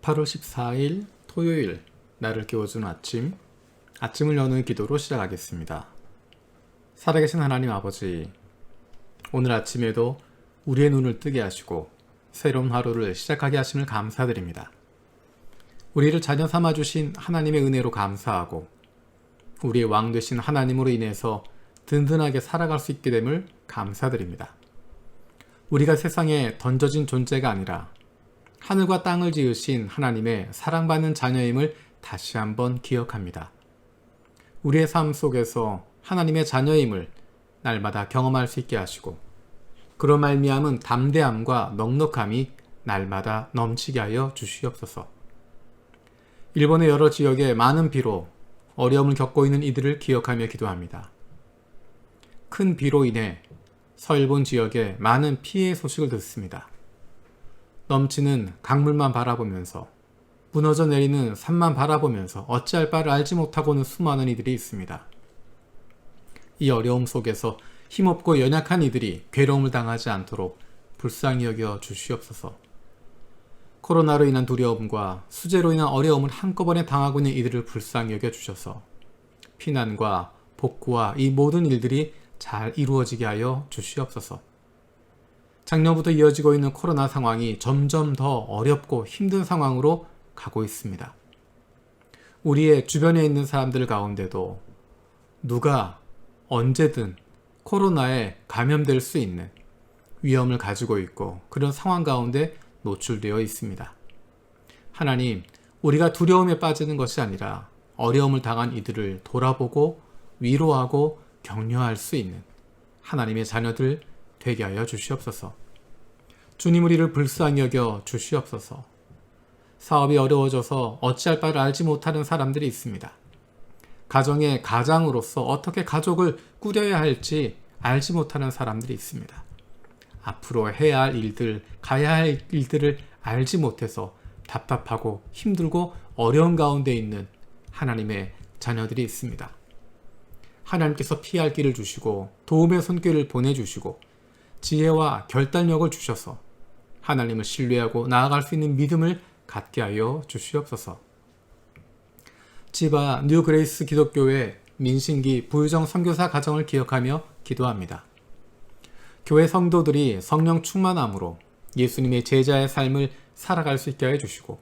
8월 14일 토요일 나를 깨워준 아침을 여는 기도로 시작하겠습니다. 살아계신 하나님 아버지, 오늘 아침에도 우리의 눈을 뜨게 하시고 새로운 하루를 시작하게 하심을 감사드립니다. 우리를 자녀 삼아주신 하나님의 은혜로 감사하고 우리의 왕 되신 하나님으로 인해서 든든하게 살아갈 수 있게 됨을 감사드립니다. 우리가 세상에 던져진 존재가 아니라 하늘과 땅을 지으신 하나님의 사랑받는 자녀임을 다시 한번 기억합니다. 우리의 삶 속에서 하나님의 자녀임을 날마다 경험할 수 있게 하시고 그로 말미암은 담대함과 넉넉함이 날마다 넘치게 하여 주시옵소서. 일본의 여러 지역에 많은 비로 어려움을 겪고 있는 이들을 기억하며 기도합니다. 큰 비로 인해 서일본 지역에 많은 피해 소식을 듣습니다. 넘치는 강물만 바라보면서 무너져 내리는 산만 바라보면서 어찌할 바를 알지 못하고는 수많은 이들이 있습니다. 이 어려움 속에서 힘없고 연약한 이들이 괴로움을 당하지 않도록 불쌍히 여겨 주시옵소서. 코로나로 인한 두려움과 수재로 인한 어려움을 한꺼번에 당하고 있는 이들을 불쌍히 여겨 주셔서 피난과 복구와 이 모든 일들이 잘 이루어지게 하여 주시옵소서. 작년부터 이어지고 있는 코로나 상황이 점점 더 어렵고 힘든 상황으로 가고 있습니다. 우리의 주변에 있는 사람들 가운데도 누가 언제든 코로나에 감염될 수 있는 위험을 가지고 있고 그런 상황 가운데 노출되어 있습니다. 하나님, 우리가 두려움에 빠지는 것이 아니라 어려움을 당한 이들을 돌아보고 위로하고 격려할 수 있는 하나님의 자녀들 되게 하여 주시옵소서. 주님, 우리를 불쌍히 여겨 주시옵소서. 사업이 어려워져서 어찌할 바를 알지 못하는 사람들이 있습니다. 가정의 가장으로서 어떻게 가족을 꾸려야 할지 알지 못하는 사람들이 있습니다. 앞으로 해야 할 일들, 가야 할 일들을 알지 못해서 답답하고 힘들고 어려운 가운데 있는 하나님의 자녀들이 있습니다. 하나님께서 피할 길을 주시고 도움의 손길을 보내주시고 지혜와 결단력을 주셔서 하나님을 신뢰하고 나아갈 수 있는 믿음을 갖게 하여 주시옵소서. 지바 뉴 그레이스 기독교회 민신기 부유정 선교사 가정을 기억하며 기도합니다. 교회 성도들이 성령 충만함으로 예수님의 제자의 삶을 살아갈 수 있게 해주시고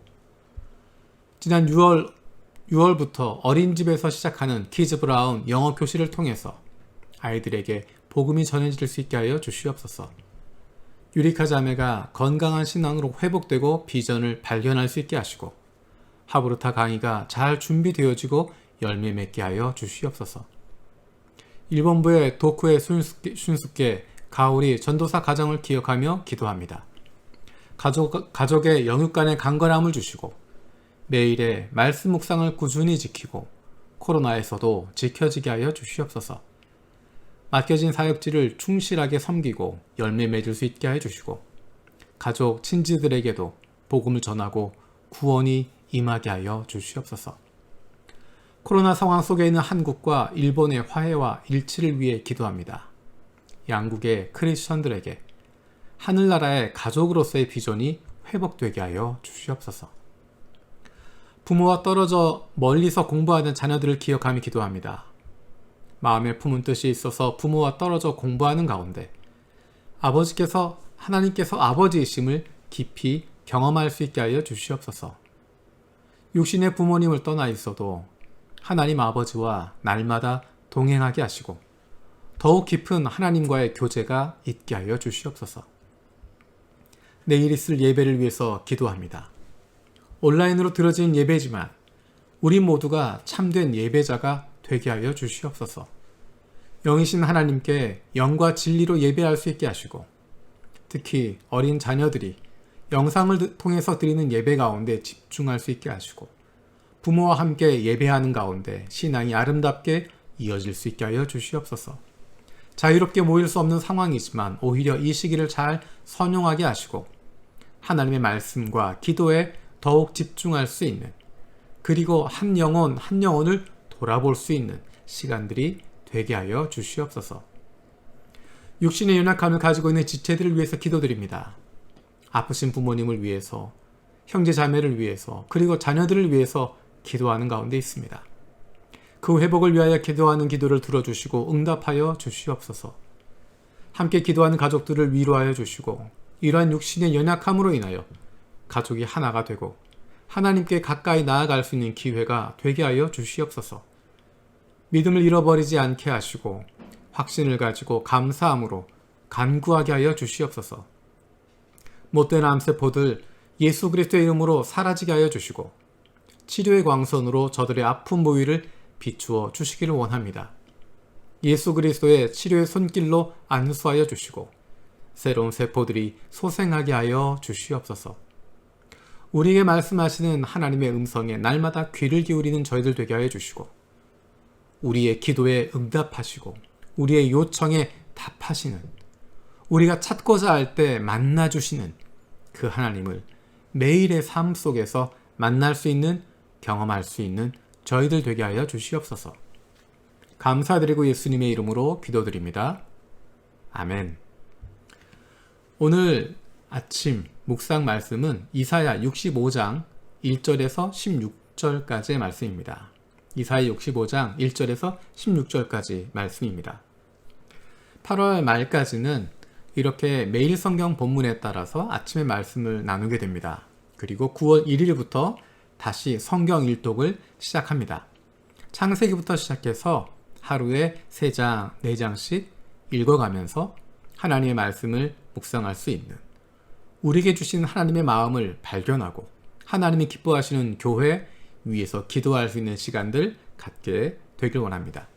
지난 6월부터 어린이집에서 시작하는 키즈 브라운 영어 교실을 통해서 아이들에게 복음이 전해질 수 있게 하여 주시옵소서. 유리카 자매가 건강한 신앙으로 회복되고 비전을 발견할 수 있게 하시고 하브루타 강의가 잘 준비되어지고 열매 맺게 하여 주시옵소서. 일본부의 도쿠의 슌스케 가오리 전도사 가정을 기억하며 기도합니다. 가족의 영육 간의 강건함을 주시고 매일의 말씀 묵상을 꾸준히 지키고 코로나에서도 지켜지게 하여 주시옵소서. 맡겨진 사역지를 충실하게 섬기고 열매 맺을 수 있게 해주시고 가족, 친지들에게도 복음을 전하고 구원이 임하게 하여 주시옵소서. 코로나 상황 속에 있는 한국과 일본의 화해와 일치를 위해 기도합니다. 양국의 크리스천들에게 하늘나라의 가족으로서의 비전이 회복되게 하여 주시옵소서. 부모와 떨어져 멀리서 공부하는 자녀들을 기억하며 기도합니다. 마음에 품은 뜻이 있어서 부모와 떨어져 공부하는 가운데 하나님께서 아버지이심을 깊이 경험할 수 있게 하여 주시옵소서. 육신의 부모님을 떠나 있어도 하나님 아버지와 날마다 동행하게 하시고 더욱 깊은 하나님과의 교제가 있게 하여 주시옵소서. 내일 있을 예배를 위해서 기도합니다. 온라인으로 드려진 예배지만 우리 모두가 참된 예배자가 되게 하여 주시옵소서. 영이신 하나님께 영과 진리로 예배할 수 있게 하시고 특히 어린 자녀들이 영상을 통해서 드리는 예배 가운데 집중할 수 있게 하시고 부모와 함께 예배하는 가운데 신앙이 아름답게 이어질 수 있게 하여 주시옵소서. 자유롭게 모일 수 없는 상황이지만 오히려 이 시기를 잘 선용하게 하시고 하나님의 말씀과 기도에 더욱 집중할 수 있는 그리고 한 영혼을 돌아볼 수 있는 시간들이 되게 하여 주시옵소서. 육신의 연약함을 가지고 있는 지체들을 위해서 기도드립니다. 아프신 부모님을 위해서 형제 자매를 위해서 그리고 자녀들을 위해서 기도하는 가운데 있습니다. 그 회복을 위하여 기도하는 기도를 들어주시고 응답하여 주시옵소서. 함께 기도하는 가족들을 위로하여 주시고 이러한 육신의 연약함으로 인하여 가족이 하나가 되고 하나님께 가까이 나아갈 수 있는 기회가 되게 하여 주시옵소서. 믿음을 잃어버리지 않게 하시고 확신을 가지고 감사함으로 간구하게 하여 주시옵소서. 못된 암세포들 예수 그리스도의 이름으로 사라지게 하여 주시고 치료의 광선으로 저들의 아픈 부위를 비추어 주시기를 원합니다. 예수 그리스도의 치료의 손길로 안수하여 주시고 새로운 세포들이 소생하게 하여 주시옵소서. 우리에게 말씀하시는 하나님의 음성에 날마다 귀를 기울이는 저희들 되게 하여 주시고 우리의 기도에 응답하시고 우리의 요청에 답하시는 우리가 찾고자 할 때 만나주시는 그 하나님을 매일의 삶 속에서 만날 수 있는 경험할 수 있는 저희들 되게 하여 주시옵소서. 감사드리고 예수님의 이름으로 기도드립니다. 아멘. 오늘 아침 묵상 말씀은 이사야 65장 1절에서 16절까지의 말씀입니다. 이사야 65장 1절에서 16절까지 말씀입니다. 8월 말까지는 이렇게 매일 성경 본문에 따라서 아침의 말씀을 나누게 됩니다. 그리고 9월 1일부터 다시 성경 일독을 시작합니다. 창세기부터 시작해서 하루에 3장, 4장씩 읽어가면서 하나님의 말씀을 묵상할 수 있는 우리에게 주신 하나님의 마음을 발견하고 하나님이 기뻐하시는 교회 위에서 기도할 수 있는 시간들 갖게 되길 원합니다.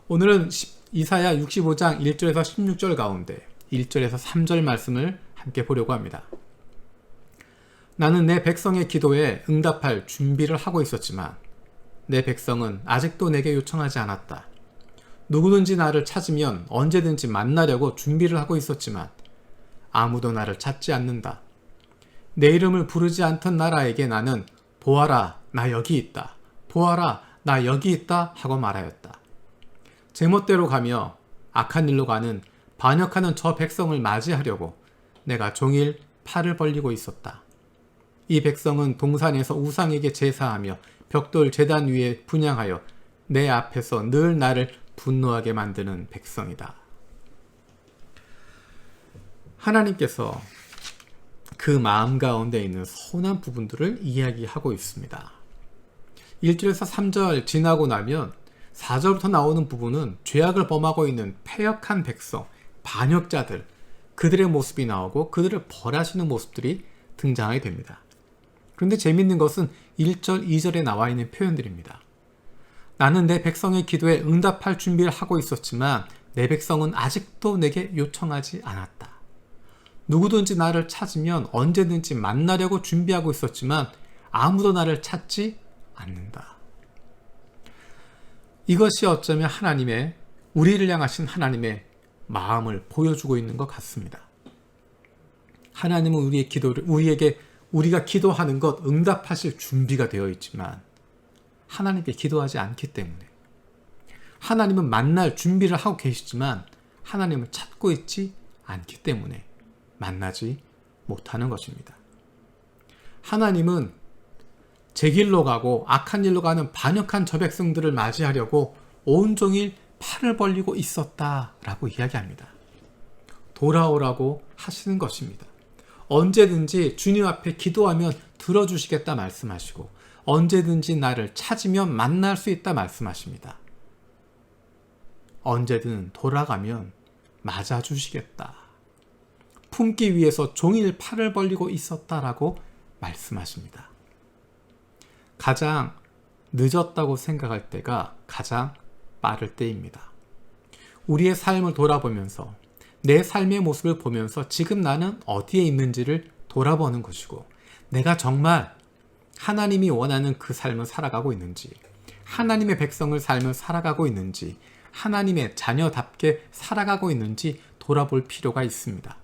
오늘은 이사야 65장 1절에서 16절 가운데 1절에서 3절 말씀을 함께 보려고 합니다. 나는 내 백성의 기도에 응답할 준비를 하고 있었지만 내 백성은 아직도 내게 요청하지 않았다. 누구든지 나를 찾으면 언제든지 만나려고 준비를 하고 있었지만 아무도 나를 찾지 않는다. 내 이름을 부르지 않던 나라에게 나는 보아라 나 여기 있다. 보아라 나 여기 있다 하고 말하였다. 제멋대로 가며 악한 일로 가는 반역하는 저 백성을 맞이하려고 내가 종일 팔을 벌리고 있었다. 이 백성은 동산에서 우상에게 제사하며 벽돌 제단 위에 분향하여 내 앞에서 늘 나를 분노하게 만드는 백성이다. 하나님께서 그 마음 가운데 있는 서운한 부분들을 이야기하고 있습니다. 1절에서 3절 지나고 나면 4절부터 나오는 부분은 죄악을 범하고 있는 패역한 백성, 반역자들, 그들의 모습이 나오고 그들을 벌하시는 모습들이 등장하게 됩니다. 그런데 재밌는 것은 1절, 2절에 나와 있는 표현들입니다. 나는 내 백성의 기도에 응답할 준비를 하고 있었지만 내 백성은 아직도 내게 요청하지 않았다. 누구든지 나를 찾으면 언제든지 만나려고 준비하고 있었지만 아무도 나를 찾지 않는다. 이것이 어쩌면 하나님의 우리를 향하신 하나님의 마음을 보여주고 있는 것 같습니다. 하나님은 우리의 기도를 우리가 기도하는 것 응답하실 준비가 되어 있지만 하나님께 기도하지 않기 때문에 하나님은 만날 준비를 하고 계시지만 하나님을 찾고 있지 않기 때문에 만나지 못하는 것입니다. 하나님은 제 길로 가고 악한 일로 가는 반역한 저 백성들을 맞이하려고 온종일 팔을 벌리고 있었다라고 이야기합니다. 돌아오라고 하시는 것입니다. 언제든지 주님 앞에 기도하면 들어주시겠다 말씀하시고 언제든지 나를 찾으면 만날 수 있다 말씀하십니다. 언제든 돌아가면 맞아주시겠다. 품기 위해서 종일 팔을 벌리고 있었다라고 말씀하십니다. 가장 늦었다고 생각할 때가 가장 빠를 때입니다. 우리의 삶을 돌아보면서 내 삶의 모습을 보면서 지금 나는 어디에 있는지를 돌아보는 것이고 내가 정말 하나님이 원하는 그 삶을 살아가고 있는지 하나님의 백성을 삶을 살아가고 있는지 하나님의 자녀답게 살아가고 있는지 돌아볼 필요가 있습니다.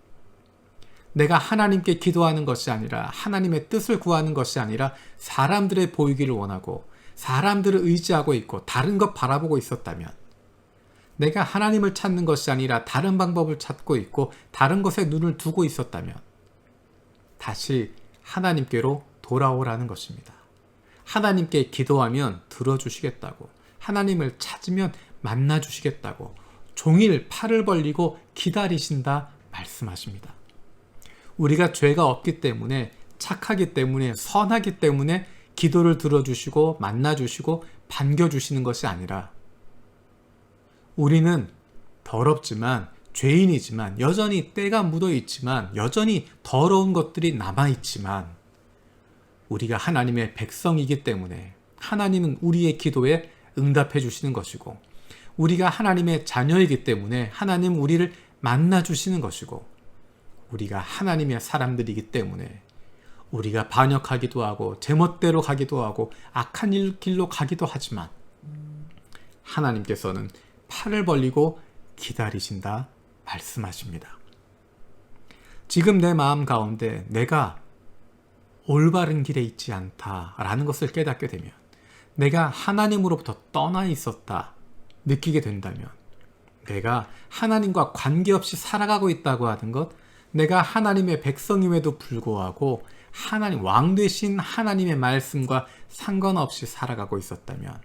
내가 하나님께 기도하는 것이 아니라 하나님의 뜻을 구하는 것이 아니라 사람들의 보이기를 원하고 사람들을 의지하고 있고 다른 것 바라보고 있었다면 내가 하나님을 찾는 것이 아니라 다른 방법을 찾고 있고 다른 것에 눈을 두고 있었다면 다시 하나님께로 돌아오라는 것입니다. 하나님께 기도하면 들어주시겠다고, 하나님을 찾으면 만나주시겠다고 종일 팔을 벌리고 기다리신다 말씀하십니다. 우리가 죄가 없기 때문에, 착하기 때문에, 선하기 때문에 기도를 들어주시고 만나주시고 반겨주시는 것이 아니라, 우리는 더럽지만, 죄인이지만, 여전히 때가 묻어있지만, 여전히 더러운 것들이 남아있지만, 우리가 하나님의 백성이기 때문에 하나님은 우리의 기도에 응답해 주시는 것이고, 우리가 하나님의 자녀이기 때문에 하나님 우리를 만나 주시는 것이고, 우리가 하나님의 사람들이기 때문에 우리가 반역하기도 하고 제멋대로 가기도 하고 악한 길로 가기도 하지만 하나님께서는 팔을 벌리고 기다리신다 말씀하십니다. 지금 내 마음 가운데 내가 올바른 길에 있지 않다라는 것을 깨닫게 되면, 내가 하나님으로부터 떠나 있었다 느끼게 된다면, 내가 하나님과 관계없이 살아가고 있다고 하는 것, 내가 하나님의 백성임에도 불구하고 하나님 왕 되신 하나님의 말씀과 상관없이 살아가고 있었다면,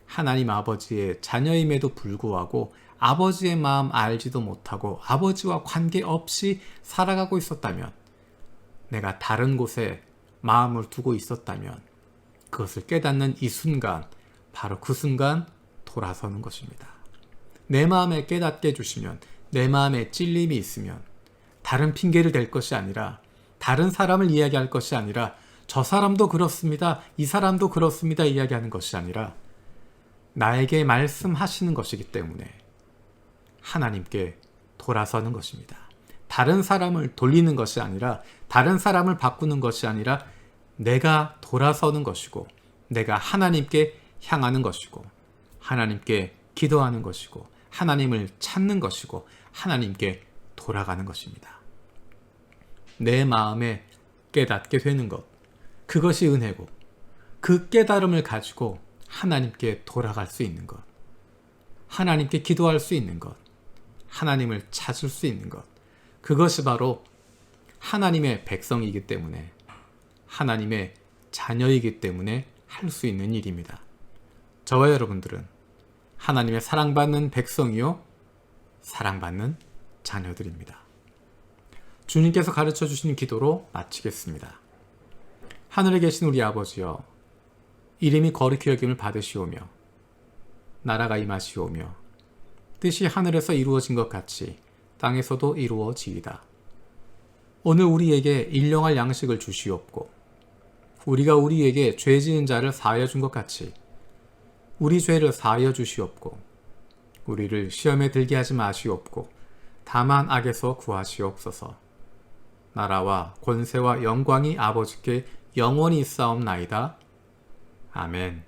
하나님 아버지의 자녀임에도 불구하고 아버지의 마음 알지도 못하고 아버지와 관계없이 살아가고 있었다면, 내가 다른 곳에 마음을 두고 있었다면, 그것을 깨닫는 이 순간, 바로 그 순간 돌아서는 것입니다. 내 마음에 깨닫게 해주시면, 내 마음에 찔림이 있으면 다른 핑계를 댈 것이 아니라, 다른 사람을 이야기할 것이 아니라, 저 사람도 그렇습니다, 이 사람도 그렇습니다 이야기하는 것이 아니라 나에게 말씀하시는 것이기 때문에 하나님께 돌아서는 것입니다. 다른 사람을 돌리는 것이 아니라, 다른 사람을 바꾸는 것이 아니라 내가 돌아서는 것이고, 내가 하나님께 향하는 것이고, 하나님께 기도하는 것이고, 하나님을 찾는 것이고, 하나님께 돌아가는 것입니다. 내 마음에 깨닫게 되는 것, 그것이 은혜고, 그 깨달음을 가지고 하나님께 돌아갈 수 있는 것, 하나님께 기도할 수 있는 것, 하나님을 찾을 수 있는 것, 그것이 바로 하나님의 백성이기 때문에, 하나님의 자녀이기 때문에 할 수 있는 일입니다. 저와 여러분들은 하나님의 사랑받는 백성이요, 사랑받는 자녀들입니다. 주님께서 가르쳐 주신 기도로 마치겠습니다. 하늘에 계신 우리 아버지여, 이름이 거룩히 여김을 받으시오며 나라가 임하시오며 뜻이 하늘에서 이루어진 것 같이 땅에서도 이루어지이다. 오늘 우리에게 일용할 양식을 주시옵고, 우리가 우리에게 죄 지은 자를 사하여 준 것 같이 우리 죄를 사하여 주시옵고, 우리를 시험에 들게 하지 마시옵고 다만 악에서 구하시옵소서. 나라와 권세와 영광이 아버지께 영원히 있사옵나이다. 아멘.